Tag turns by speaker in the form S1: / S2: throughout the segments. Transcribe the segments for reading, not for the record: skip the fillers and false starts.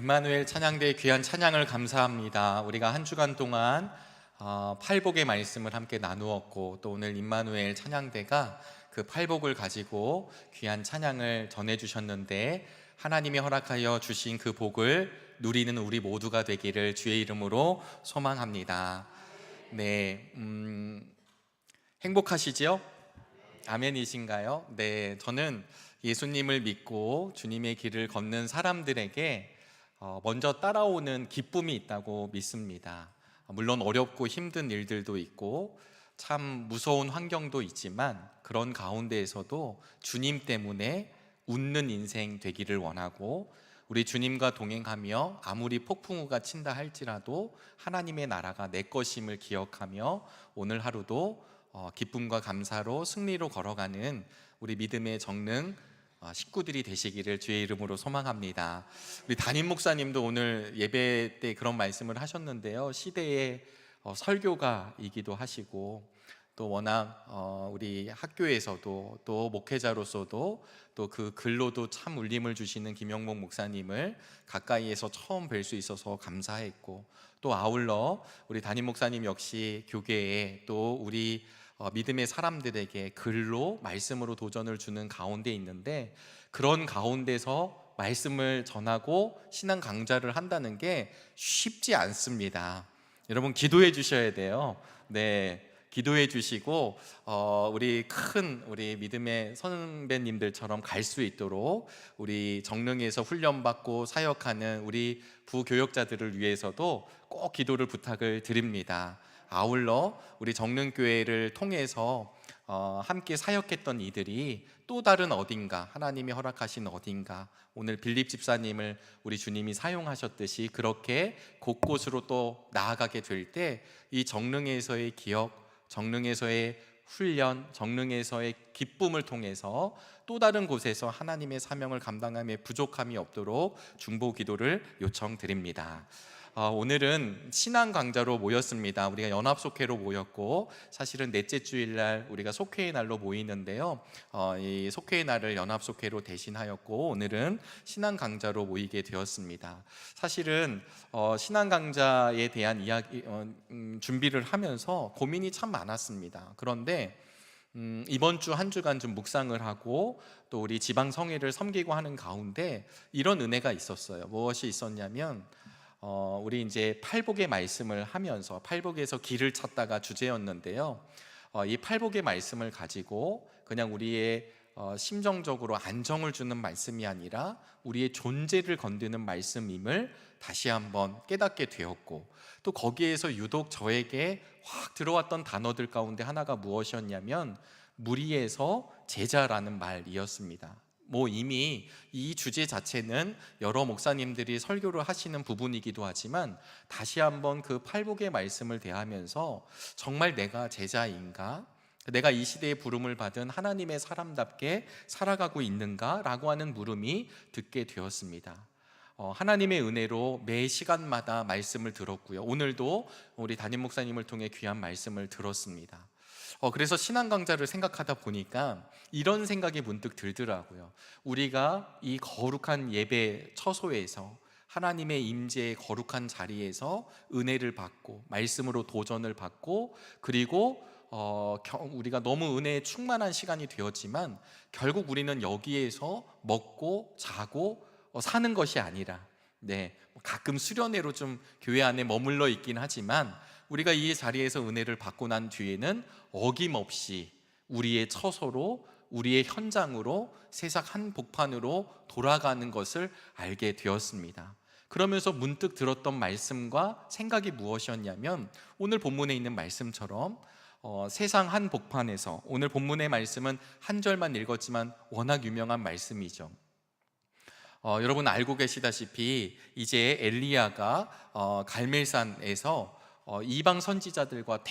S1: 임마누엘 찬양대의 귀한 찬양을 감사합니다. 우리가 한 주간 동안 팔복의 말씀을 함께 나누었고, 또 오늘 임마누엘 찬양대가 그 팔복을 가지고 귀한 찬양을 전해주셨는데, 하나님이 허락하여 주신 그 복을 누리는 우리 모두가 되기를 주의 이름으로 소망합니다. 네, 행복하시죠? 아멘이신가요? 네, 저는 예수님을 믿고 주님의 길을 걷는 사람들에게 먼저 따라오는 기쁨이 있다고 믿습니다. 물론 어렵고 힘든 일들도 있고 참 무서운 환경도 있지만, 그런 가운데에서도 주님 때문에 웃는 인생 되기를 원하고, 우리 주님과 동행하며 아무리 폭풍우가 친다 할지라도 하나님의 나라가 내 것임을 기억하며 오늘 하루도 기쁨과 감사로 승리로 걸어가는 우리 믿음의 정능 식구들이 되시기를 주의 이름으로 소망합니다. 우리 담임 목사님도 오늘 예배 때 그런 말씀을 하셨는데요, 시대의 설교가이기도 하시고, 또 워낙 우리 학교에서도 또 목회자로서도 또 그 글로도 참 울림을 주시는 김영목 목사님을 가까이에서 처음 뵐 수 있어서 감사했고, 또 아울러 우리 담임 목사님 역시 교계에 또 우리 믿음의 사람들에게 글로 말씀으로 도전을 주는 가운데 있는데, 그런 가운데서 말씀을 전하고 신앙 강좌를 한다는 게 쉽지 않습니다. 여러분 기도해 주셔야 돼요. 네, 기도해 주시고 우리 믿음의 선배님들처럼 갈 수 있도록 우리 정릉에서 훈련받고 사역하는 우리 부교역자들을 위해서도 꼭 기도를 부탁을 드립니다. 아울러 우리 정릉교회를 통해서 함께 사역했던 이들이 또 다른 어딘가, 하나님이 허락하신 어딘가, 오늘 빌립 집사님을 우리 주님이 사용하셨듯이 그렇게 곳곳으로 또 나아가게 될 때, 이 정릉에서의 기억, 정릉에서의 훈련, 정릉에서의 기쁨을 통해서 또 다른 곳에서 하나님의 사명을 감당함에 부족함이 없도록 중보 기도를 요청드립니다. 오늘은 신앙 강좌로 모였습니다. 우리가 연합 속회로 모였고, 사실은 넷째 주일날 우리가 속회의 날로 모이는데요, 이 속회의 날을 연합 속회로 대신하였고, 오늘은 신앙 강좌로 모이게 되었습니다. 사실은 신앙 강좌에 대한 이야기 준비를 하면서 고민이 참 많았습니다. 그런데 이번 주 한 주간 좀 묵상을 하고 또 우리 지방 성회를 섬기고 하는 가운데 이런 은혜가 있었어요. 무엇이 있었냐면, 우리 이제 팔복의 말씀을 하면서, 팔복에서 길을 찾다가 주제였는데요, 이 팔복의 말씀을 가지고 그냥 우리의 심정적으로 안정을 주는 말씀이 아니라 우리의 존재를 건드는 말씀임을 다시 한번 깨닫게 되었고, 또 거기에서 유독 저에게 확 들어왔던 단어들 가운데 하나가 무엇이었냐면 무리에서 제자라는 말이었습니다. 이미 이 주제 자체는 여러 목사님들이 설교를 하시는 부분이기도 하지만, 다시 한번 그 팔복의 말씀을 대하면서 정말 내가 제자인가? 내가 이 시대에 부름을 받은 하나님의 사람답게 살아가고 있는가? 라고 하는 물음이 듣게 되었습니다. 하나님의 은혜로 매 시간마다 말씀을 들었고요, 오늘도 우리 담임 목사님을 통해 귀한 말씀을 들었습니다. 그래서 신앙 강좌를 생각하다 보니까 이런 생각이 문득 들더라고요. 우리가 이 거룩한 예배 처소에서, 하나님의 임재의 거룩한 자리에서 은혜를 받고 말씀으로 도전을 받고, 그리고 우리가 너무 은혜에 충만한 시간이 되었지만 결국 우리는 여기에서 먹고 자고 사는 것이 아니라, 가끔 수련회로 좀 교회 안에 머물러 있긴 하지만, 우리가 이 자리에서 은혜를 받고 난 뒤에는 어김없이 우리의 처소로, 우리의 현장으로, 세상 한복판으로 돌아가는 것을 알게 되었습니다. 그러면서 문득 들었던 말씀과 생각이 무엇이었냐면, 오늘 본문에 있는 말씀처럼 세상 한복판에서, 오늘 본문의 말씀은 한 절만 읽었지만 워낙 유명한 말씀이죠. 여러분 알고 계시다시피 이제 엘리야가 갈멜산에서 이방 선지자들과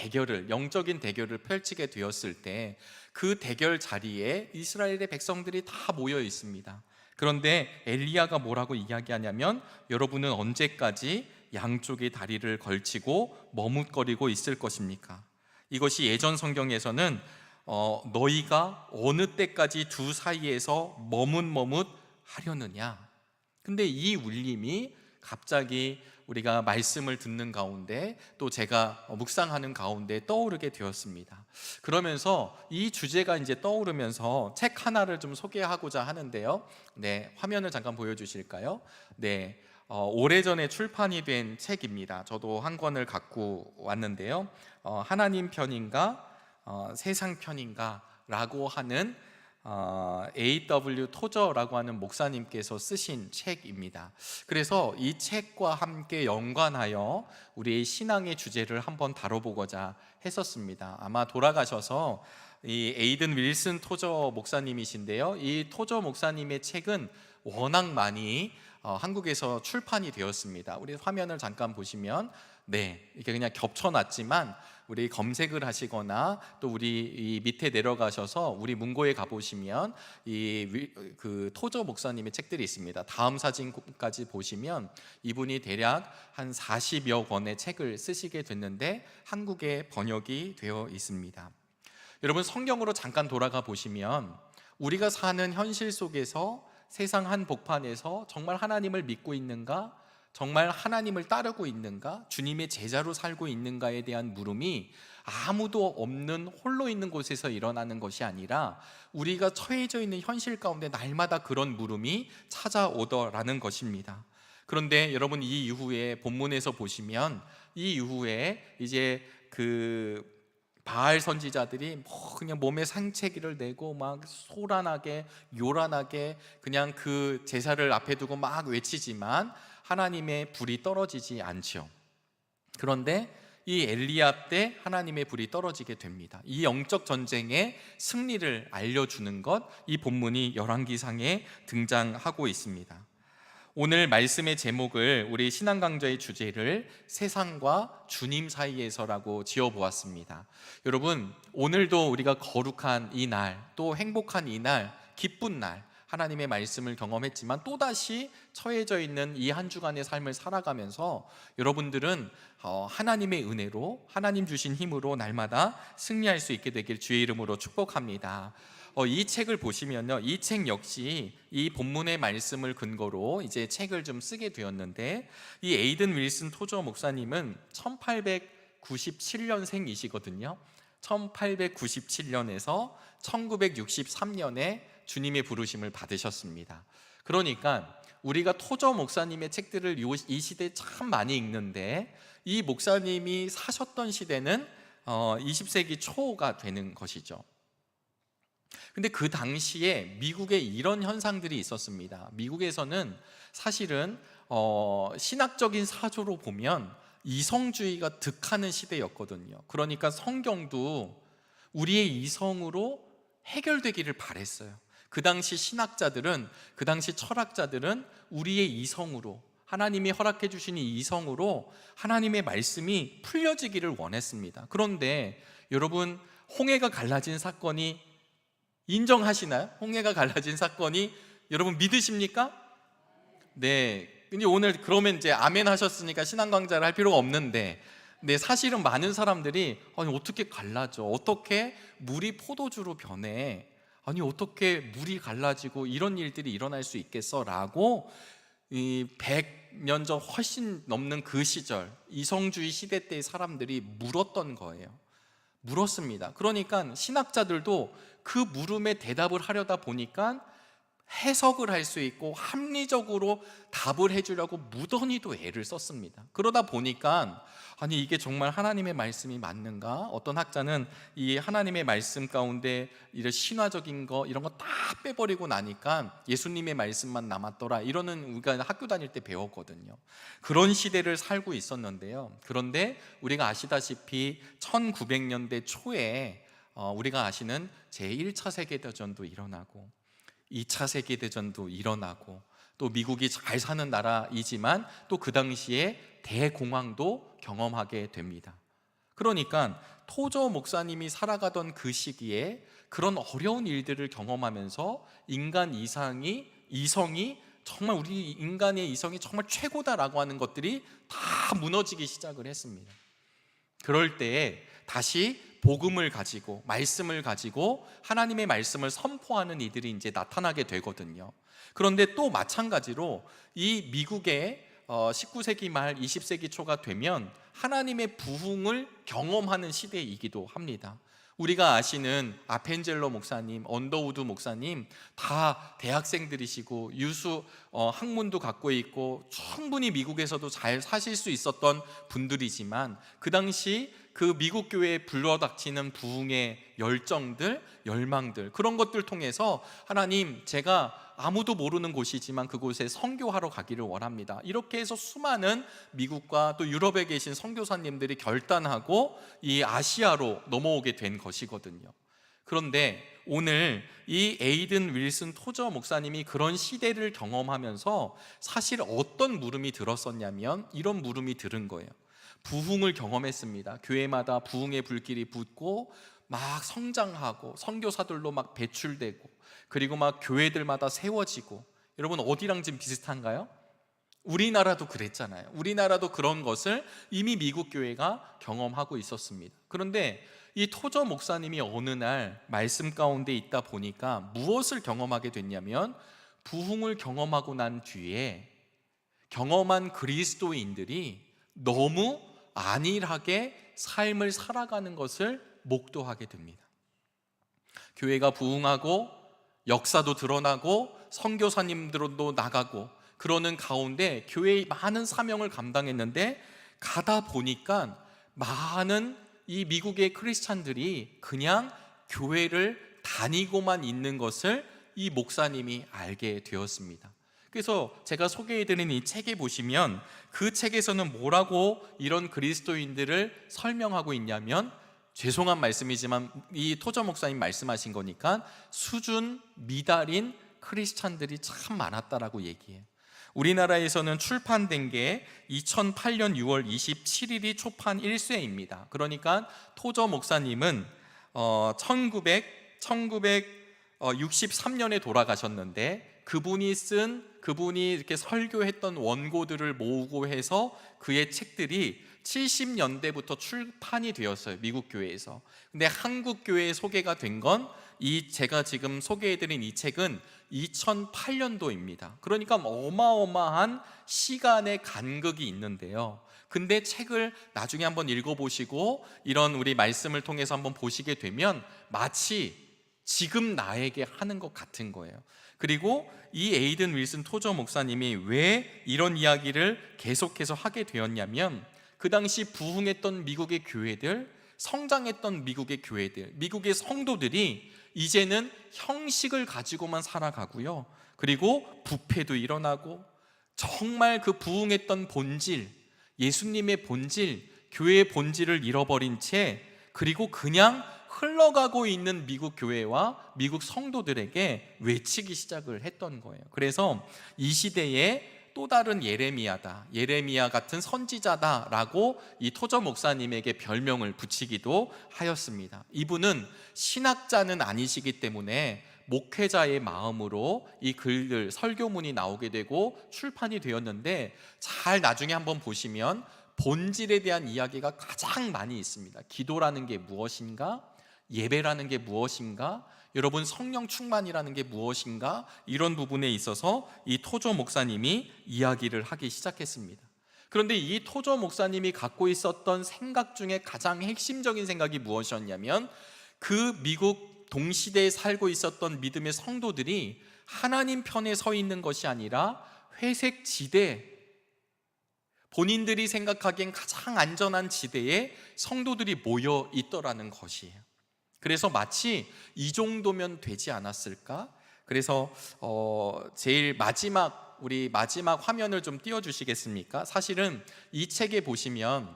S1: 영적인 대결을 펼치게 되었을 때, 그 대결 자리에 이스라엘의 백성들이 다 모여 있습니다. 그런데 엘리야가 뭐라고 이야기하냐면, 여러분은 언제까지 양쪽의 다리를 걸치고 머뭇거리고 있을 것입니까? 이것이 예전 성경에서는 너희가 어느 때까지 두 사이에서 머뭇머뭇 하려느냐. 근데 이 울림이 갑자기 우리가 말씀을 듣는 가운데 또 제가 묵상하는 가운데 떠오르게 되었습니다. 그러면서 이 주제가 이제 떠오르면서 책 하나를 좀 소개하고자 하는데요. 네, 화면을 잠깐 보여주실까요? 네, 오래전에 출판이 된 책입니다. 저도 한 권을 갖고 왔는데요. 하나님 편인가 세상 편인가 라고 하는 A.W. 토저라고 하는 목사님께서 쓰신 책입니다. 그래서 이 책과 함께 연관하여 우리의 신앙의 주제를 한번 다뤄보고자 했었습니다. 아마 돌아가셔서 이 에이든 윌슨 토저 목사님이신데요. 이 토저 목사님의 책은 워낙 많이 한국에서 출판이 되었습니다. 우리 화면을 잠깐 보시면 이렇게 그냥 겹쳐놨지만 우리 검색을 하시거나 또 우리 이 밑에 내려가셔서 우리 문고에 가보시면 그 토저 목사님의 책들이 있습니다. 다음 사진까지 보시면 이분이 대략 한 40여 권의 책을 쓰시게 됐는데 한국에 번역이 되어 있습니다. 여러분, 성경으로 잠깐 돌아가 보시면 우리가 사는 현실 속에서 세상 한복판에서 정말 하나님을 믿고 있는가? 정말 하나님을 따르고 있는가? 주님의 제자로 살고 있는가에 대한 물음이 아무도 없는 홀로 있는 곳에서 일어나는 것이 아니라 우리가 처해져 있는 현실 가운데 날마다 그런 물음이 찾아오더라는 것입니다. 그런데 여러분, 이 이후에 본문에서 보시면 이 이후에 이제 그 바알 선지자들이 그냥 몸에 상체기를 내고 막 소란하게 요란하게 그냥 그 제사를 앞에 두고 막 외치지만 하나님의 불이 떨어지지 않죠. 그런데 이 엘리압 때 하나님의 불이 떨어지게 됩니다. 이 영적 전쟁의 승리를 알려주는 것, 이 본문이 열왕기상에 등장하고 있습니다. 오늘 말씀의 제목을 우리 신앙강좌의 주제를 세상과 주님 사이에서라고 지어보았습니다. 여러분, 오늘도 우리가 거룩한 이 날, 또 행복한 이 날, 기쁜 날, 하나님의 말씀을 경험했지만 또다시 처해져 있는 이 한 주간의 삶을 살아가면서 여러분들은 하나님의 은혜로, 하나님 주신 힘으로 날마다 승리할 수 있게 되길 주의 이름으로 축복합니다. 이 책을 보시면요, 이 책 역시 이 본문의 말씀을 근거로 이제 책을 좀 쓰게 되었는데, 이 에이든 윌슨 토저 목사님은 1897년생이시거든요. 1897년에서 1963년에 주님의 부르심을 받으셨습니다. 그러니까 우리가 토저 목사님의 책들을 이 시대에 참 많이 읽는데, 이 목사님이 사셨던 시대는 20세기 초가 되는 것이죠. 근데 그 당시에 미국에 이런 현상들이 있었습니다. 미국에서는 사실은 신학적인 사조로 보면 이성주의가 득하는 시대였거든요. 그러니까 성경도 우리의 이성으로 해결되기를 바랬어요. 그 당시 신학자들은, 그 당시 철학자들은 우리의 이성으로, 하나님이 허락해 주신 이 이성으로 하나님의 말씀이 풀려지기를 원했습니다. 그런데 여러분, 홍해가 갈라진 사건이 인정하시나요? 홍해가 갈라진 사건이 여러분 믿으십니까? 네. 근데 오늘 그러면 이제 아멘 하셨으니까 신앙 강좌를 할 필요가 없는데, 사실은 많은 사람들이 아니 어떻게 갈라져? 어떻게 물이 포도주로 변해? 아니 어떻게 물이 갈라지고 이런 일들이 일어날 수 있겠어? 라고 이 100년 전 훨씬 넘는 그 시절 이성주의 시대 때의 사람들이 물었던 거예요. 물었습니다. 그러니까 신학자들도 그 물음에 대답을 하려다 보니까 해석을 할 수 있고 합리적으로 답을 해주려고 무던히도 애를 썼습니다. 그러다 보니까 아니 이게 정말 하나님의 말씀이 맞는가? 어떤 학자는 이 하나님의 말씀 가운데 이런 신화적인 거 이런 거 다 빼버리고 나니까 예수님의 말씀만 남았더라, 이러는 우리가 학교 다닐 때 배웠거든요. 그런 시대를 살고 있었는데요. 그런데 우리가 아시다시피 1900년대 초에 우리가 아시는 제1차 세계대전도 일어나고 2차 세계대전도 일어나고 또 미국이 잘 사는 나라이지만 또 그 당시에 대공황도 경험하게 됩니다. 그러니까 토저 목사님이 살아가던 그 시기에 그런 어려운 일들을 경험하면서 인간 이성이 정말 우리 인간의 이성이 정말 최고다라고 하는 것들이 다 무너지기 시작을 했습니다. 그럴 때에 다시 복음을 가지고 말씀을 가지고 하나님의 말씀을 선포하는 이들이 이제 나타나게 되거든요. 그런데 또 마찬가지로 이 미국의 19세기 말 20세기 초가 되면 하나님의 부흥을 경험하는 시대이기도 합니다. 우리가 아시는 아펜젤러 목사님, 언더우드 목사님 다 대학생들이시고 유수 학문도 갖고 있고 충분히 미국에서도 잘 사실 수 있었던 분들이지만 그 당시 그 미국 교회에 불러닥치는 부흥의 열정들, 열망들, 그런 것들 통해서 하나님, 제가 아무도 모르는 곳이지만 그곳에 선교하러 가기를 원합니다. 이렇게 해서 수많은 미국과 또 유럽에 계신 선교사님들이 결단하고 이 아시아로 넘어오게 된 것이거든요. 그런데 오늘 이 에이든 윌슨 토저 목사님이 그런 시대를 경험하면서 사실 어떤 물음이 들었었냐면 이런 물음이 들은 거예요. 부흥을 경험했습니다. 교회마다 부흥의 불길이 붙고 막 성장하고 선교사들로 막 배출되고 그리고 막 교회들마다 세워지고, 여러분 어디랑 좀 비슷한가요? 우리나라도 그랬잖아요. 우리나라도 그런 것을 이미 미국 교회가 경험하고 있었습니다. 그런데 이 토저 목사님이 어느 날 말씀 가운데 있다 보니까 무엇을 경험하게 됐냐면 부흥을 경험하고 난 뒤에 경험한 그리스도인들이 너무 안일하게 삶을 살아가는 것을 목도하게 됩니다. 교회가 부흥하고 역사도 드러나고 선교사님들도 나가고 그러는 가운데 교회의 많은 사명을 감당했는데 가다 보니까 많은 이 미국의 크리스찬들이 그냥 교회를 다니고만 있는 것을 이 목사님이 알게 되었습니다. 그래서 제가 소개해드린 이 책에 보시면 그 책에서는 뭐라고 이런 그리스도인들을 설명하고 있냐면, 죄송한 말씀이지만 이 토저 목사님 말씀하신 거니까 수준 미달인 크리스찬들이 참 많았다라고 얘기해요. 우리나라에서는 출판된 게 2008년 6월 27일이 초판 1쇄입니다. 그러니까 토저 목사님은 1963년에 돌아가셨는데 그분이 이렇게 설교했던 원고들을 모으고 해서 그의 책들이 70년대부터 출판이 되었어요, 미국 교회에서. 근데 한국 교회에 소개가 된 건 제가 지금 소개해드린 이 책은 2008년도입니다. 그러니까 어마어마한 시간의 간극이 있는데요. 근데 책을 나중에 한번 읽어보시고 이런 우리 말씀을 통해서 한번 보시게 되면 마치 지금 나에게 하는 것 같은 거예요. 그리고 이 에이든 윌슨 토저 목사님이 왜 이런 이야기를 계속해서 하게 되었냐면, 그 당시 부흥했던 미국의 교회들, 성장했던 미국의 교회들, 미국의 성도들이 이제는 형식을 가지고만 살아가고요. 그리고 부패도 일어나고 정말 그 부흥했던 본질, 예수님의 본질, 교회의 본질을 잃어버린 채 그리고 그냥 흘러가고 있는 미국 교회와 미국 성도들에게 외치기 시작을 했던 거예요. 그래서 이 시대에 또 다른 예레미야다, 예레미야 같은 선지자다라고 이 토저 목사님에게 별명을 붙이기도 하였습니다. 이분은 신학자는 아니시기 때문에 목회자의 마음으로 이 글들, 설교문이 나오게 되고 출판이 되었는데, 잘 나중에 한번 보시면 본질에 대한 이야기가 가장 많이 있습니다. 기도라는 게 무엇인가? 예배라는 게 무엇인가? 여러분, 성령 충만이라는 게 무엇인가? 이런 부분에 있어서 이 토저 목사님이 이야기를 하기 시작했습니다. 그런데 이 토저 목사님이 갖고 있었던 생각 중에 가장 핵심적인 생각이 무엇이었냐면, 그 미국 동시대에 살고 있었던 믿음의 성도들이 하나님 편에 서 있는 것이 아니라 회색 지대, 본인들이 생각하기엔 가장 안전한 지대에 성도들이 모여 있더라는 것이에요. 그래서 마치 이 정도면 되지 않았을까? 그래서 제일 마지막, 우리 마지막 화면을 좀 띄워주시겠습니까? 사실은 이 책에 보시면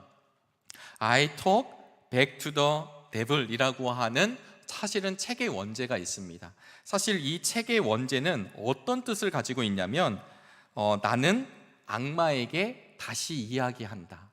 S1: I talk back to the devil이라고 하는 사실은 책의 원제가 있습니다. 사실 이 책의 원제는 어떤 뜻을 가지고 있냐면 나는 악마에게 다시 이야기한다.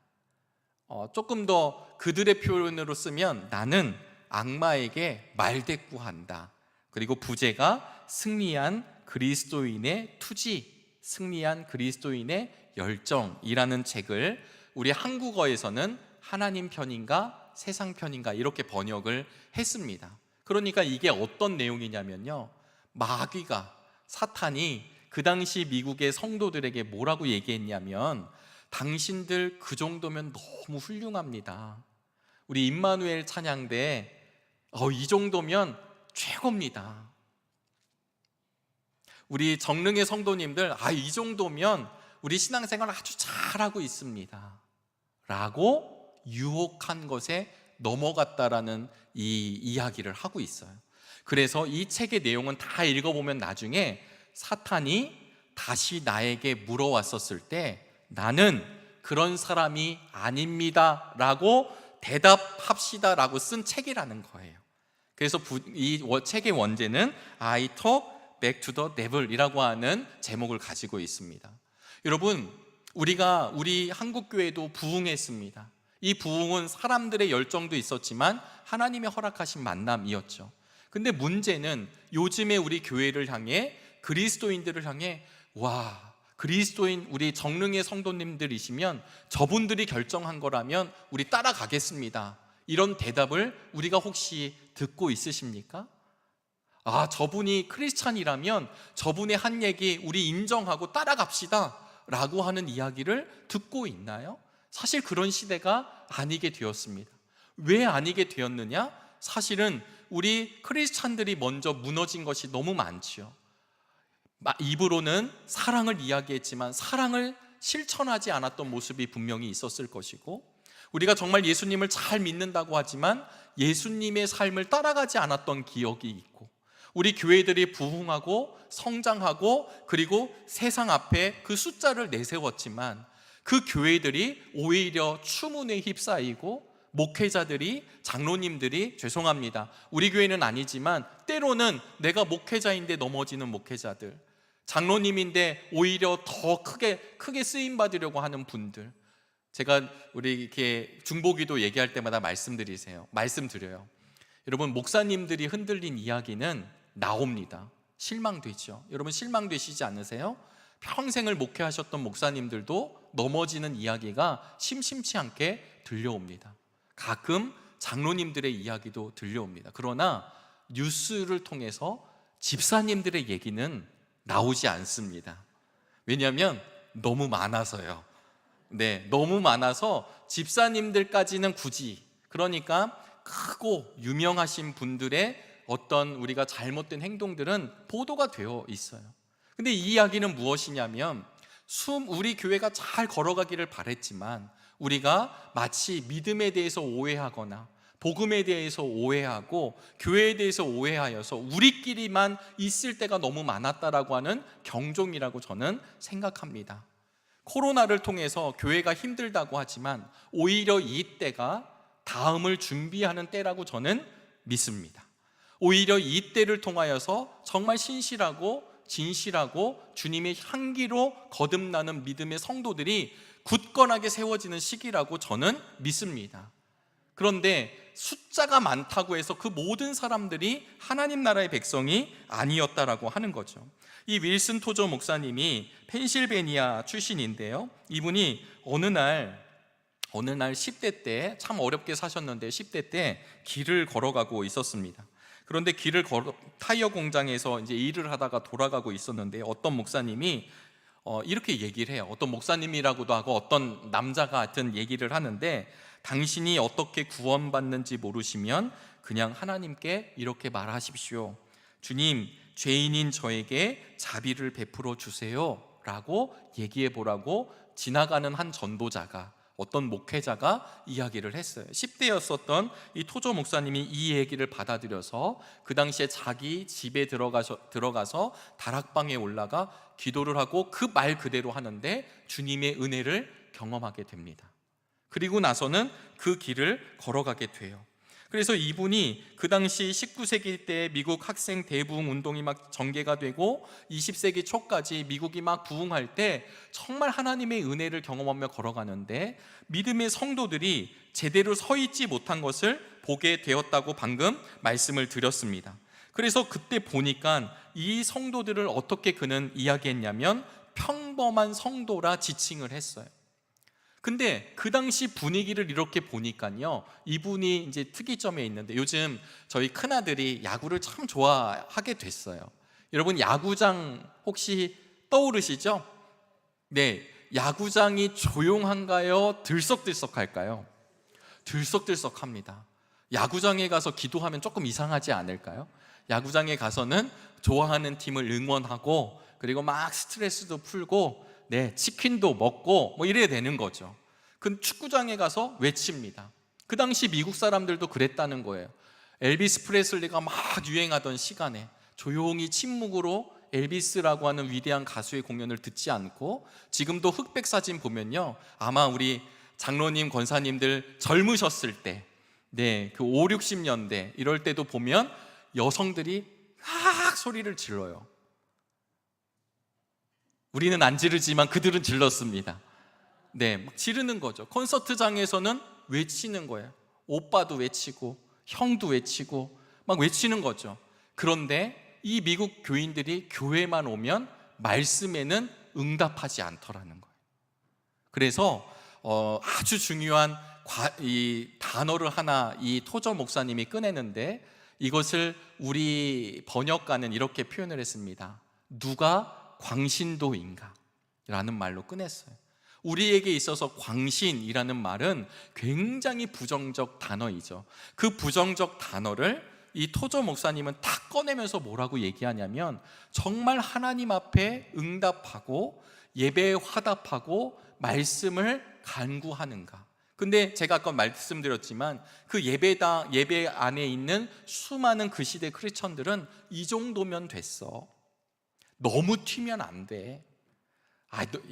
S1: 조금 더 그들의 표현으로 쓰면 나는 악마에게 말대꾸한다. 그리고 부제가 승리한 그리스도인의 투지, 승리한 그리스도인의 열정이라는 책을 우리 한국어에서는 하나님 편인가 세상 편인가 이렇게 번역을 했습니다. 그러니까 이게 어떤 내용이냐면요, 마귀가, 사탄이 그 당시 미국의 성도들에게 뭐라고 얘기했냐면, 당신들 그 정도면 너무 훌륭합니다. 우리 임마누엘 찬양대 이 정도면 최고입니다. 우리 정릉의 성도님들 이 정도면 우리 신앙생활 아주 잘하고 있습니다 라고 유혹한 것에 넘어갔다라는 이 이야기를 하고 있어요. 그래서 이 책의 내용은 다 읽어보면 나중에 사탄이 다시 나에게 물어왔었을 때 나는 그런 사람이 아닙니다 라고 대답합시다 라고 쓴 책이라는 거예요. 그래서 이 책의 원제는 I talk back to the devil 이라고 하는 제목을 가지고 있습니다. 여러분, 우리 한국교회도 부흥했습니다. 이 부흥은 사람들의 열정도 있었지만 하나님의 허락하신 만남이었죠. 근데 문제는 요즘에 우리 교회를 향해, 그리스도인들을 향해 그리스도인 우리 정릉의 성도님들이시면 저분들이 결정한 거라면 우리 따라가겠습니다, 이런 대답을 우리가 혹시 듣고 있으십니까? 저분이 크리스찬이라면 저분의 한 얘기 우리 인정하고 따라갑시다 라고 하는 이야기를 듣고 있나요? 사실 그런 시대가 아니게 되었습니다. 왜 아니게 되었느냐? 사실은 우리 크리스찬들이 먼저 무너진 것이 너무 많지요. 입으로는 사랑을 이야기했지만 사랑을 실천하지 않았던 모습이 분명히 있었을 것이고, 우리가 정말 예수님을 잘 믿는다고 하지만 예수님의 삶을 따라가지 않았던 기억이 있고, 우리 교회들이 부흥하고 성장하고 그리고 세상 앞에 그 숫자를 내세웠지만 그 교회들이 오히려 추문에 휩싸이고, 목회자들이, 장로님들이, 죄송합니다, 우리 교회는 아니지만 때로는 내가 목회자인데 넘어지는 목회자들, 장로님인데 오히려 더 크게 쓰임 받으려고 하는 분들, 제가 우리 이렇게 중보기도 얘기할 때마다 말씀드려요. 여러분, 목사님들이 흔들린 이야기는 나옵니다. 실망되죠. 여러분, 실망되시지 않으세요? 평생을 목회하셨던 목사님들도 넘어지는 이야기가 심심치 않게 들려옵니다. 가끔 장로님들의 이야기도 들려옵니다. 그러나 뉴스를 통해서 집사님들의 얘기는 나오지 않습니다. 왜냐하면 너무 많아서요. 너무 많아서 집사님들까지는 굳이, 그러니까 크고 유명하신 분들의 어떤 우리가 잘못된 행동들은 보도가 되어 있어요. 근데 이 이야기는 무엇이냐면, 우리 교회가 잘 걸어가기를 바랬지만 우리가 마치 믿음에 대해서 오해하거나 복음에 대해서 오해하고 교회에 대해서 오해하여서 우리끼리만 있을 때가 너무 많았다라고 하는 경종이라고 저는 생각합니다. 코로나를 통해서 교회가 힘들다고 하지만 오히려 이 때가 다음을 준비하는 때라고 저는 믿습니다. 오히려 이 때를 통하여서 정말 신실하고 진실하고 주님의 향기로 거듭나는 믿음의 성도들이 굳건하게 세워지는 시기라고 저는 믿습니다. 그런데 숫자가 많다고 해서 그 모든 사람들이 하나님 나라의 백성이 아니었다라고 하는 거죠. 이 윌슨 토저 목사님이 펜실베니아 출신인데요, 이분이 어느 날 10대 때, 참 어렵게 사셨는데 10대 때 길을 걸어가고 있었습니다. 그런데 타이어 공장에서 이제 일을 하다가 돌아가고 있었는데 어떤 목사님이 이렇게 얘기를 해요. 어떤 목사님이라고도 하고 어떤 남자가 하여튼 얘기를 하는데, 당신이 어떻게 구원받는지 모르시면 그냥 하나님께 이렇게 말하십시오. 주님, 죄인인 저에게 자비를 베풀어 주세요 라고 얘기해 보라고 지나가는 한 전도자가, 어떤 목회자가 이야기를 했어요. 10대였었던 이 토조 목사님이 이 얘기를 받아들여서 그 당시에 자기 집에 들어가서 다락방에 올라가 기도를 하고 그 말 그대로 하는데 주님의 은혜를 경험하게 됩니다. 그리고 나서는 그 길을 걸어가게 돼요. 그래서 이분이 그 당시 19세기 때 미국 학생 대부흥 운동이 막 전개가 되고 20세기 초까지 미국이 막 부흥할 때 정말 하나님의 은혜를 경험하며 걸어가는데 믿음의 성도들이 제대로 서 있지 못한 것을 보게 되었다고 방금 말씀을 드렸습니다. 그래서 그때 보니까 이 성도들을 어떻게 그는 이야기했냐면 평범한 성도라 지칭을 했어요. 근데 그 당시 분위기를 이렇게 보니까요, 이분이 이제 특이점에 있는데, 요즘 저희 큰아들이 야구를 참 좋아하게 됐어요. 여러분, 야구장 혹시 떠오르시죠? 네, 야구장이 조용한가요? 들썩들썩할까요? 들썩들썩합니다. 야구장에 가서 기도하면 조금 이상하지 않을까요? 야구장에 가서는 좋아하는 팀을 응원하고, 그리고 막 스트레스도 풀고, 네, 치킨도 먹고 뭐 이래야 되는 거죠. 그 축구장에 가서 외칩니다. 그 당시 미국 사람들도 그랬다는 거예요. 엘비스 프레슬리가 막 유행하던 시간에 조용히 침묵으로 엘비스라고 하는 위대한 가수의 공연을 듣지 않고, 지금도 흑백 사진 보면요, 아마 우리 장로님, 권사님들 젊으셨을 때, 네, 그 5, 60년대 이럴 때도 보면 여성들이 막 소리를 질러요. 우리는 안 지르지만 그들은 질렀습니다. 네, 막 지르는 거죠. 콘서트장에서는 외치는 거예요. 오빠도 외치고 형도 외치고 막 외치는 거죠. 그런데 이 미국 교인들이 교회만 오면 말씀에는 응답하지 않더라는 거예요. 그래서 아주 중요한 이 단어를 하나 이 토저 목사님이 꺼내는데, 이것을 우리 번역가는 이렇게 표현을 했습니다. 누가 광신도인가? 라는 말로 꺼냈어요. 우리에게 있어서 광신이라는 말은 굉장히 부정적 단어이죠. 그 부정적 단어를 이 토저 목사님은 딱 꺼내면서 뭐라고 얘기하냐면, 정말 하나님 앞에 응답하고 예배에 화답하고 말씀을 간구하는가. 근데 제가 아까 말씀드렸지만 그 예배 안에 있는 수많은 그 시대 크리스천들은 이 정도면 됐어. 너무 튀면 안 돼.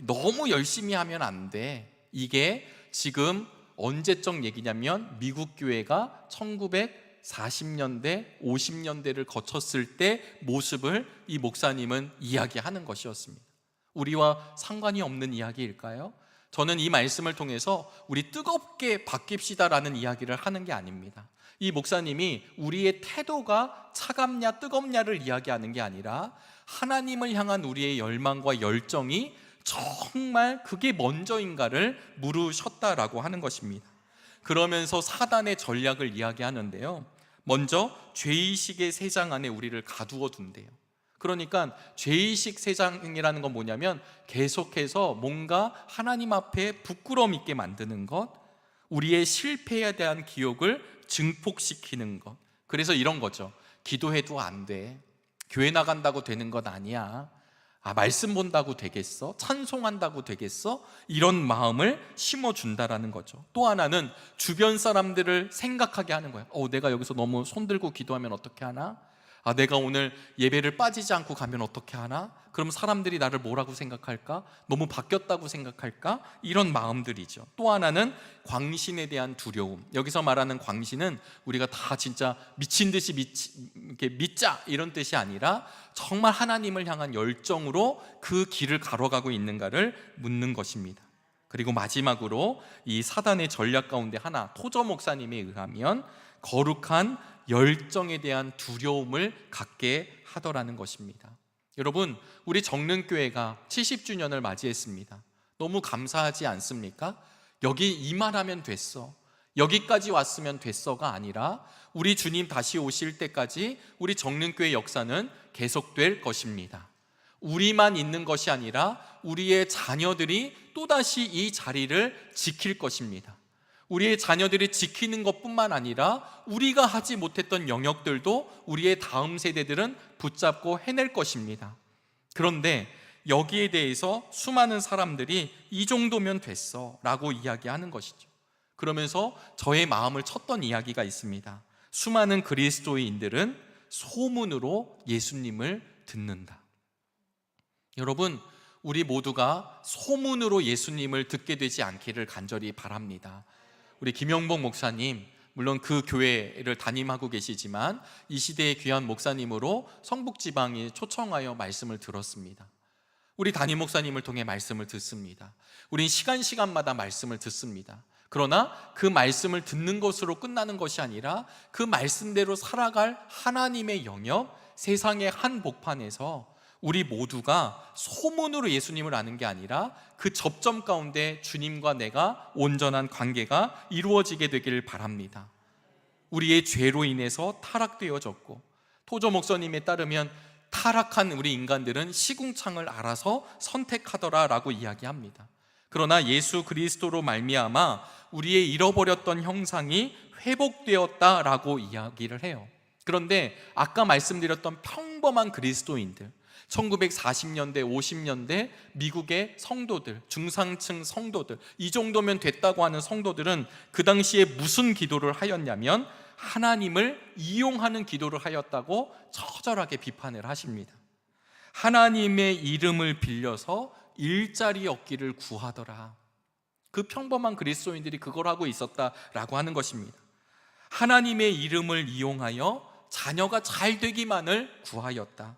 S1: 너무 열심히 하면 안 돼. 이게 지금 언제적 얘기냐면, 미국 교회가 1940년대, 50년대를 거쳤을 때 모습을 이 목사님은 이야기하는 것이었습니다. 우리와 상관이 없는 이야기일까요? 저는 이 말씀을 통해서 우리 뜨겁게 바뀝시다라는 이야기를 하는 게 아닙니다. 이 목사님이 우리의 태도가 차갑냐 뜨겁냐를 이야기하는 게 아니라, 하나님을 향한 우리의 열망과 열정이 정말 그게 먼저인가를 물으셨다라고 하는 것입니다. 그러면서 사단의 전략을 이야기하는데요, 먼저 죄의식의 세장 안에 우리를 가두어 둔대요. 그러니까 죄의식 세장이라는 건 뭐냐면, 계속해서 뭔가 하나님 앞에 부끄러움 있게 만드는 것, 우리의 실패에 대한 기억을 증폭시키는 것. 그래서 이런 거죠. 기도해도 안 돼. 교회 나간다고 되는 것 아니야. 말씀 본다고 되겠어? 찬송한다고 되겠어? 이런 마음을 심어준다라는 거죠. 또 하나는 주변 사람들을 생각하게 하는 거예요. 내가 여기서 너무 손들고 기도하면 어떻게 하나? 내가 오늘 예배를 빠지지 않고 가면 어떻게 하나? 그럼 사람들이 나를 뭐라고 생각할까? 너무 바뀌었다고 생각할까? 이런 마음들이죠. 또 하나는 광신에 대한 두려움. 여기서 말하는 광신은 우리가 다 진짜 미친 듯이 이렇게 믿자 이런 뜻이 아니라, 정말 하나님을 향한 열정으로 그 길을 가로가고 있는가를 묻는 것입니다. 그리고 마지막으로 이 사단의 전략 가운데 하나, 토저 목사님에 의하면 거룩한 열정에 대한 두려움을 갖게 하더라는 것입니다. 여러분, 우리 정릉교회가 70주년을 맞이했습니다. 너무 감사하지 않습니까? 여기 이 말하면 됐어, 여기까지 왔으면 됐어가 아니라, 우리 주님 다시 오실 때까지 우리 정릉교회 역사는 계속될 것입니다. 우리만 있는 것이 아니라 우리의 자녀들이 또다시 이 자리를 지킬 것입니다. 우리의 자녀들이 지키는 것뿐만 아니라 우리가 하지 못했던 영역들도 우리의 다음 세대들은 붙잡고 해낼 것입니다. 그런데 여기에 대해서 수많은 사람들이 이 정도면 됐어 라고 이야기하는 것이죠. 그러면서 저의 마음을 쳤던 이야기가 있습니다. 수많은 그리스도인들은 소문으로 예수님을 듣는다. 여러분, 우리 모두가 소문으로 예수님을 듣게 되지 않기를 간절히 바랍니다. 우리 김영복 목사님, 물론 그 교회를 담임하고 계시지만 이 시대의 귀한 목사님으로 성북지방에 초청하여 말씀을 들었습니다. 우리 담임 목사님을 통해 말씀을 듣습니다. 우린 시간마다 말씀을 듣습니다. 그러나 그 말씀을 듣는 것으로 끝나는 것이 아니라, 그 말씀대로 살아갈 하나님의 영역, 세상의 한 복판에서 우리 모두가 소문으로 예수님을 아는 게 아니라 그 접점 가운데 주님과 내가 온전한 관계가 이루어지게 되기를 바랍니다. 우리의 죄로 인해서 타락되어졌고, 토저 목사님에 따르면 타락한 우리 인간들은 시궁창을 알아서 선택하더라라고 이야기합니다. 그러나 예수 그리스도로 말미암아 우리의 잃어버렸던 형상이 회복되었다라고 이야기를 해요. 그런데 아까 말씀드렸던 평범한 그리스도인들, 1940년대, 50년대 미국의 성도들, 중상층 성도들, 이 정도면 됐다고 하는 성도들은 그 당시에 무슨 기도를 하였냐면 하나님을 이용하는 기도를 하였다고 처절하게 비판을 하십니다. 하나님의 이름을 빌려서 일자리 얻기를 구하더라. 그 평범한 그리스도인들이 그걸 하고 있었다라고 하는 것입니다. 하나님의 이름을 이용하여 자녀가 잘 되기만을 구하였다.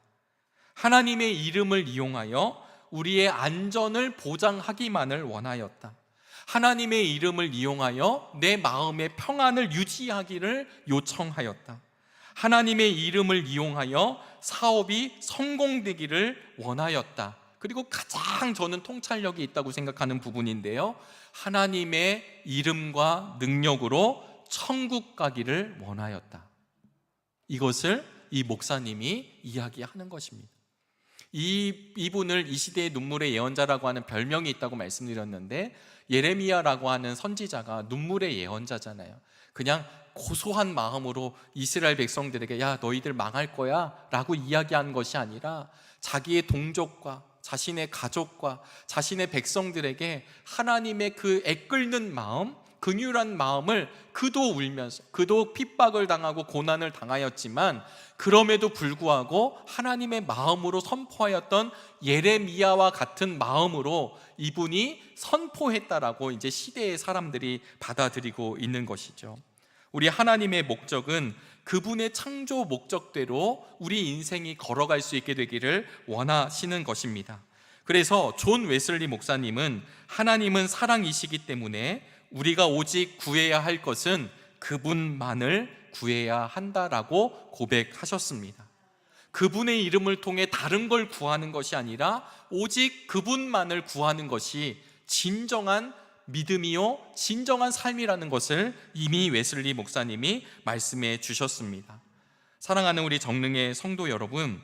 S1: 하나님의 이름을 이용하여 우리의 안전을 보장하기만을 원하였다. 하나님의 이름을 이용하여 내 마음의 평안을 유지하기를 요청하였다. 하나님의 이름을 이용하여 사업이 성공되기를 원하였다. 그리고 가장 저는 통찰력이 있다고 생각하는 부분인데요, 하나님의 이름과 능력으로 천국 가기를 원하였다. 이것을 이 목사님이 이야기하는 것입니다. 이분을 이 시대의 눈물의 예언자라고 하는 별명이 있다고 말씀드렸는데, 예레미야라고 하는 선지자가 눈물의 예언자잖아요. 그냥 고소한 마음으로 이스라엘 백성들에게 야 너희들 망할 거야 라고 이야기한 것이 아니라 자기의 동족과 자신의 가족과 자신의 백성들에게 하나님의 그 애끓는 마음, 긍휼한 마음을, 그도 울면서, 그도 핍박을 당하고 고난을 당하였지만 그럼에도 불구하고 하나님의 마음으로 선포하였던 예레미야와 같은 마음으로 이분이 선포했다라고 이제 시대의 사람들이 받아들이고 있는 것이죠. 우리 하나님의 목적은 그분의 창조 목적대로 우리 인생이 걸어갈 수 있게 되기를 원하시는 것입니다. 그래서 존 웨슬리 목사님은 하나님은 사랑이시기 때문에 우리가 오직 구해야 할 것은 그분만을 구해야 한다라고 고백하셨습니다. 그분의 이름을 통해 다른 걸 구하는 것이 아니라 오직 그분만을 구하는 것이 진정한 믿음이요 진정한 삶이라는 것을 이미 웨슬리 목사님이 말씀해 주셨습니다. 사랑하는 우리 정릉의 성도 여러분,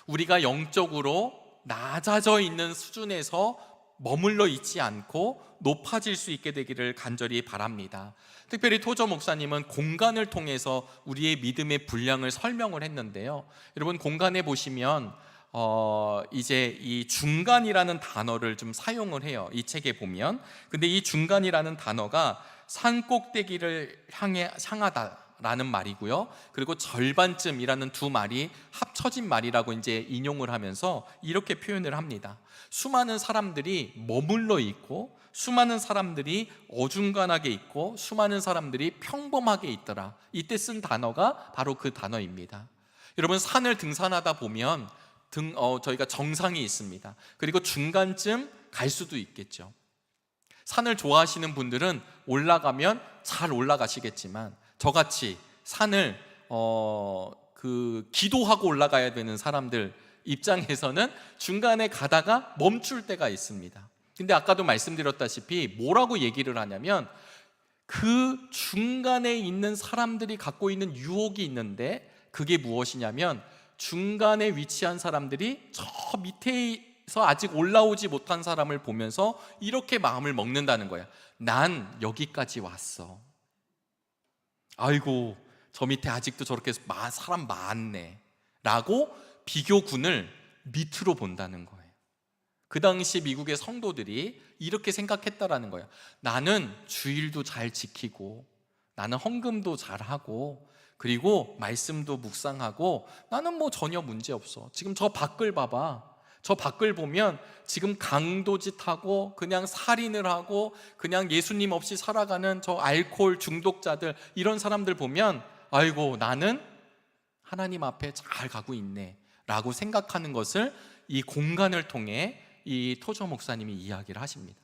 S1: 우리가 영적으로 낮아져 있는 수준에서 머물러 있지 않고 높아질 수 있게 되기를 간절히 바랍니다. 특별히 토저 목사님은 공간을 통해서 우리의 믿음의 분량을 설명을 했는데요, 여러분 공간에 보시면 이제 이 중간이라는 단어를 좀 사용을 해요. 이 책에 보면. 근데 이 중간이라는 단어가 산 꼭대기를 향하다라는 말이고요, 그리고 절반쯤이라는 두 말이 합쳐진 말이라고 이제 인용을 하면서 이렇게 표현을 합니다. 수많은 사람들이 머물러 있고, 수많은 사람들이 어중간하게 있고, 수많은 사람들이 평범하게 있더라. 이때 쓴 단어가 바로 그 단어입니다. 여러분 산을 등산하다 보면 저희가 정상이 있습니다. 그리고 중간쯤 갈 수도 있겠죠. 산을 좋아하시는 분들은 올라가면 잘 올라가시겠지만, 저같이 산을 기도하고 올라가야 되는 사람들 입장에서는 중간에 가다가 멈출 때가 있습니다. 근데 아까도 말씀드렸다시피 뭐라고 얘기를 하냐면, 그 중간에 있는 사람들이 갖고 있는 유혹이 있는데, 그게 무엇이냐면 중간에 위치한 사람들이 저 밑에서 아직 올라오지 못한 사람을 보면서 이렇게 마음을 먹는다는 거야. 난 여기까지 왔어. 아이고 저 밑에 아직도 저렇게 사람 많네 라고 비교군을 밑으로 본다는 거예요. 그 당시 미국의 성도들이 이렇게 생각했다라는 거예요. 나는 주일도 잘 지키고, 나는 헌금도 잘하고, 그리고 말씀도 묵상하고, 나는 뭐 전혀 문제 없어. 지금 저 밖을 봐봐. 저 밖을 보면 지금 강도짓하고 그냥 살인을 하고 그냥 예수님 없이 살아가는 저 알코올 중독자들, 이런 사람들 보면 아이고 나는 하나님 앞에 잘 가고 있네 라고 생각하는 것을 이 공간을 통해 이 토저 목사님이 이야기를 하십니다.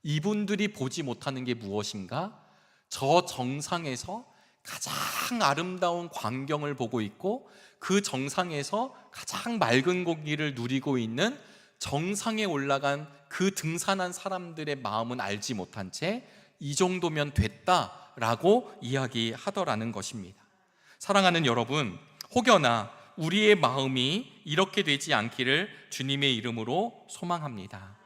S1: 이분들이 보지 못하는 게 무엇인가? 저 정상에서 가장 아름다운 광경을 보고 있고, 그 정상에서 가장 맑은 공기를 누리고 있는 정상에 올라간 그 등산한 사람들의 마음은 알지 못한 채 이 정도면 됐다라고 이야기하더라는 것입니다. 사랑하는 여러분, 혹여나 우리의 마음이 이렇게 되지 않기를 주님의 이름으로 소망합니다.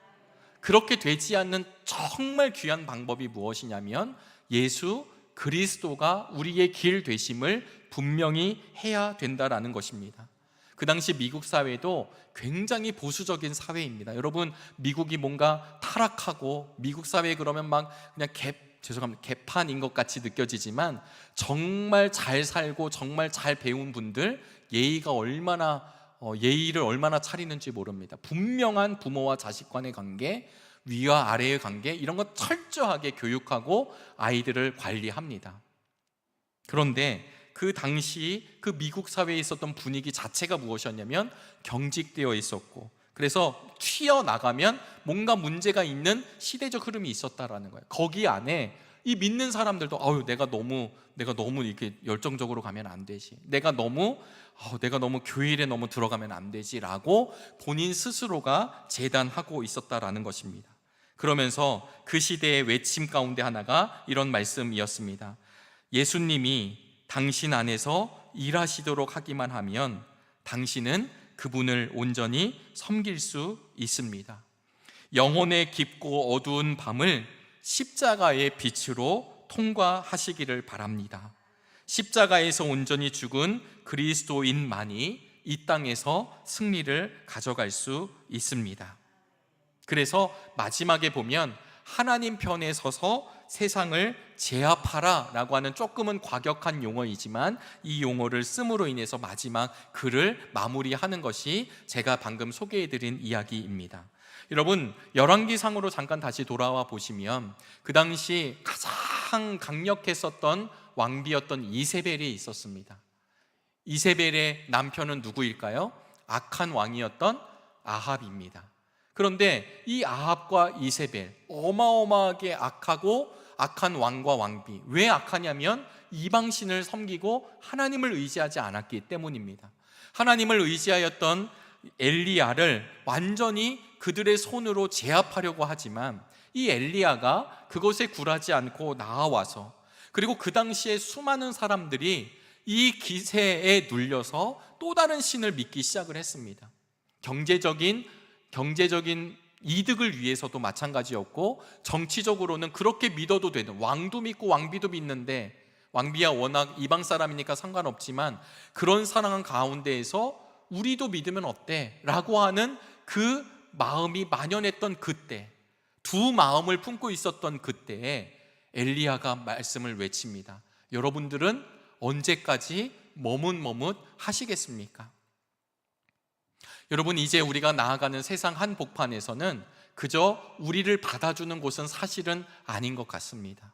S1: 그렇게 되지 않는 정말 귀한 방법이 무엇이냐면 예수 그리스도가 우리의 길 되심을 분명히 해야 된다라는 것입니다. 그 당시 미국 사회도 굉장히 보수적인 사회입니다. 여러분, 미국이 뭔가 타락하고 미국 사회 그러면 막 그냥 개판인 것 같이 느껴지지만 정말 잘 살고 정말 잘 배운 분들, 예의를 얼마나 차리는지 모릅니다. 분명한 부모와 자식 간의 관계, 위와 아래의 관계, 이런 거 철저하게 교육하고 아이들을 관리합니다. 그런데 그 당시 그 미국 사회에 있었던 분위기 자체가 무엇이었냐면 경직되어 있었고, 그래서 튀어나가면 뭔가 문제가 있는 시대적 흐름이 있었다라는 거예요. 거기 안에 이 믿는 사람들도 내가 너무 이렇게 열정적으로 가면 안 되지, 내가 너무 교회에 너무 들어가면 안 되지라고 본인 스스로가 재단하고 있었다라는 것입니다. 그러면서 그 시대의 외침 가운데 하나가 이런 말씀이었습니다. 예수님이 당신 안에서 일하시도록 하기만 하면 당신은 그분을 온전히 섬길 수 있습니다. 영혼의 깊고 어두운 밤을 십자가의 빛으로 통과하시기를 바랍니다. 십자가에서 온전히 죽은 그리스도인만이 이 땅에서 승리를 가져갈 수 있습니다. 그래서 마지막에 보면 하나님 편에 서서 세상을 제압하라 라고 하는 조금은 과격한 용어이지만 이 용어를 씀으로 인해서 마지막 글을 마무리하는 것이 제가 방금 소개해드린 이야기입니다. 여러분, 열왕기상으로 잠깐 다시 돌아와 보시면 그 당시 가장 강력했었던 왕비였던 이세벨이 있었습니다. 이세벨의 남편은 누구일까요? 악한 왕이었던 아합입니다. 그런데 이 아합과 이세벨, 어마어마하게 악한 왕과 왕비, 왜 악하냐면 이방신을 섬기고 하나님을 의지하지 않았기 때문입니다. 하나님을 의지하였던 엘리야를 완전히 그들의 손으로 제압하려고 하지만 이 엘리야가 그것에 굴하지 않고 나아와서, 그리고 그 당시에 수많은 사람들이 이 기세에 눌려서 또 다른 신을 믿기 시작을 했습니다. 경제적인 이득을 위해서도 마찬가지였고, 정치적으로는 그렇게 믿어도 되는, 왕도 믿고 왕비도 믿는데, 왕비야 워낙 이방 사람이니까 상관없지만 그런 사랑한 가운데에서 우리도 믿으면 어때? 라고 하는 그 마음이 만연했던 그때, 두 마음을 품고 있었던 그때에 엘리야가 말씀을 외칩니다. 여러분들은 언제까지 머뭇머뭇 하시겠습니까? 여러분, 이제 우리가 나아가는 세상 한복판에서는 그저 우리를 받아주는 곳은 사실은 아닌 것 같습니다.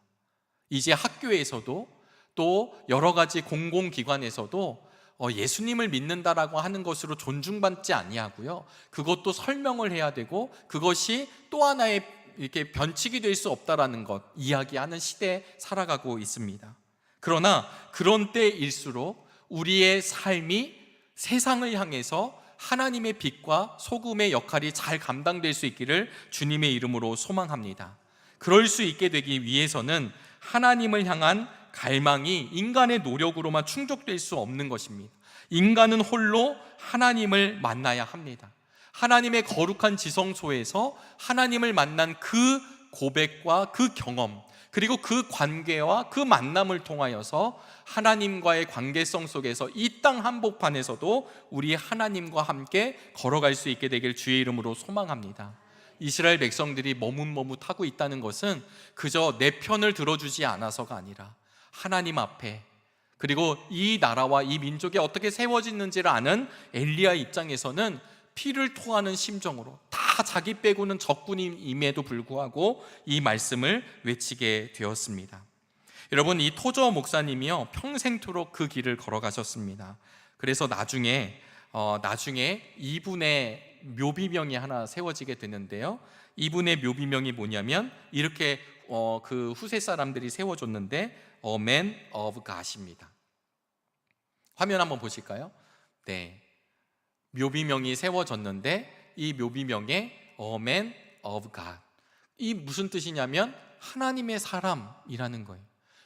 S1: 이제 학교에서도 또 여러 가지 공공기관에서도 예수님을 믿는다라고 하는 것으로 존중받지 아니하고요, 그것도 설명을 해야 되고 그것이 또 하나의 이렇게 변칙이 될 수 없다라는 것 이야기하는 시대에 살아가고 있습니다. 그러나 그런 때일수록 우리의 삶이 세상을 향해서 하나님의 빛과 소금의 역할이 잘 감당될 수 있기를 주님의 이름으로 소망합니다. 그럴 수 있게 되기 위해서는 하나님을 향한 갈망이 인간의 노력으로만 충족될 수 없는 것입니다. 인간은 홀로 하나님을 만나야 합니다. 하나님의 거룩한 지성소에서 하나님을 만난 그 고백과 그 경험, 그리고 그 관계와 그 만남을 통하여서 하나님과의 관계성 속에서 이 땅 한복판에서도 우리 하나님과 함께 걸어갈 수 있게 되길 주의 이름으로 소망합니다. 이스라엘 백성들이 머뭇머뭇하고 있다는 것은 그저 내 편을 들어주지 않아서가 아니라 하나님 앞에, 그리고 이 나라와 이 민족이 어떻게 세워지는지를 아는 엘리야 입장에서는 피를 토하는 심정으로 다 자기 빼고는 적군임에도 불구하고 이 말씀을 외치게 되었습니다. 여러분, 이 토저 목사님이요 평생토록 그 길을 걸어가셨습니다. 그래서 나중에 이분의 묘비명이 하나 세워지게 되는데요, 이분의 묘비명이 뭐냐면 이렇게 그 후세 사람들이 세워줬는데 A Man of God입니다. 화면 한번 보실까요? 네, 묘비명이 세워졌는데 이 묘비명에 A Man of God, 이 무슨 뜻이냐면 하나님의 사람이라는 거예요.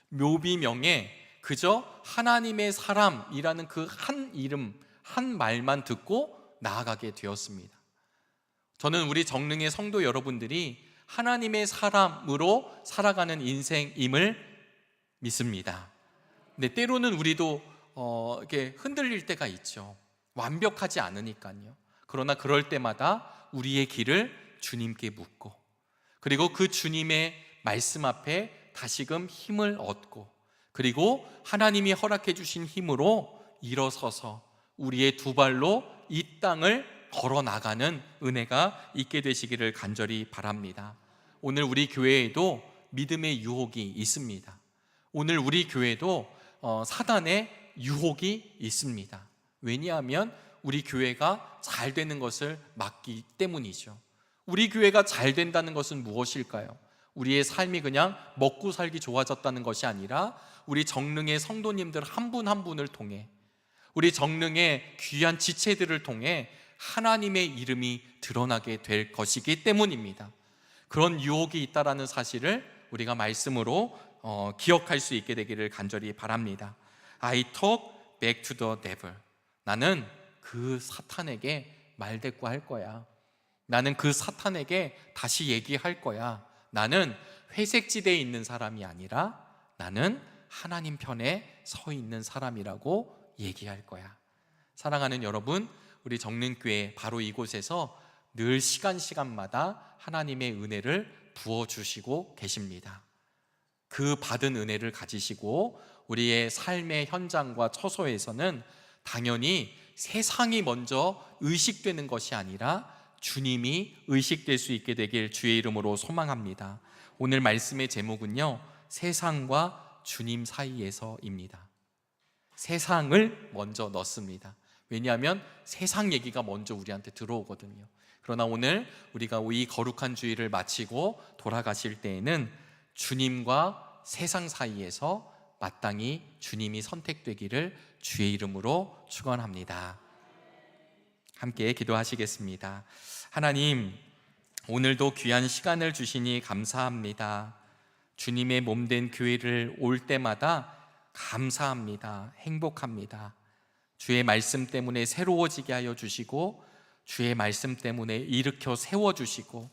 S1: 묘비명에 그저 하나님의 사람이라는 그 한 이름, 한 말만 듣고 나아가게 되었습니다. 저는 우리 정릉의 성도 여러분들이 하나님의 사람으로 살아가는 인생임을 믿습니다. 근데 때로는 우리도 이렇게 흔들릴 때가 있죠. 완벽하지 않으니까요. 그러나 그럴 때마다 우리의 길을 주님께 묻고, 그리고 그 주님의 말씀 앞에 다시금 힘을 얻고, 그리고 하나님이 허락해 주신 힘으로 일어서서 우리의 두 발로 이 땅을 걸어 나가는 은혜가 있게 되시기를 간절히 바랍니다. 오늘 우리 교회에도 믿음의 유혹이 있습니다. 오늘 우리 교회도 사단의 유혹이 있습니다. 왜냐하면 우리 교회가 잘 되는 것을 막기 때문이죠. 우리 교회가 잘 된다는 것은 무엇일까요? 우리의 삶이 그냥 먹고 살기 좋아졌다는 것이 아니라 우리 정릉의 성도님들 한 분 한 분을 통해, 우리 정릉의 귀한 지체들을 통해 하나님의 이름이 드러나게 될 것이기 때문입니다. 그런 유혹이 있다라는 사실을 우리가 말씀으로 기억할 수 있게 되기를 간절히 바랍니다. I talk back to the devil. 나는 그 사탄에게 말대꾸할 거야. 나는 그 사탄에게 다시 얘기할 거야. 나는 회색지대에 있는 사람이 아니라 나는 하나님 편에 서 있는 사람이라고 얘기할 거야. 사랑하는 여러분, 우리 정릉교회 바로 이곳에서 늘 시간마다 하나님의 은혜를 부어주시고 계십니다. 그 받은 은혜를 가지시고 우리의 삶의 현장과 처소에서는 당연히 세상이 먼저 의식되는 것이 아니라 주님이 의식될 수 있게 되길 주의 이름으로 소망합니다. 오늘 말씀의 제목은요, 세상과 주님 사이에서입니다. 세상을 먼저 넣습니다. 왜냐하면 세상 얘기가 먼저 우리한테 들어오거든요. 그러나 오늘 우리가 이 거룩한 주일을 마치고 돌아가실 때에는 주님과 세상 사이에서 마땅히 주님이 선택되기를 주의 이름으로 축원합니다. 함께 기도하시겠습니다. 하나님, 오늘도 귀한 시간을 주시니 감사합니다. 주님의 몸된 교회를 올 때마다 감사합니다. 행복합니다. 주의 말씀 때문에 새로워지게 하여 주시고, 주의 말씀 때문에 일으켜 세워주시고,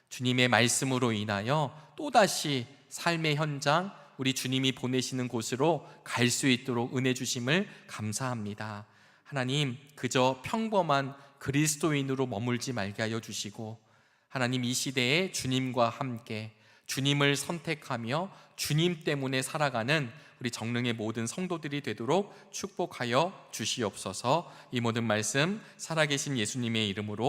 S1: 주님의 말씀으로 인하여 또다시 삶의 현장, 우리 주님이 보내시는 곳으로 갈 수 있도록 은혜 주심을 감사합니다. 하나님, 그저 평범한 그리스도인으로 머물지 말게 하여 주시고, 하나님, 이 시대에 주님과 함께 주님을 선택하며 주님 때문에 살아가는 우리 정릉의 모든 성도들이 되도록 축복하여 주시옵소서. 이 모든 말씀 살아계신 예수님의 이름으로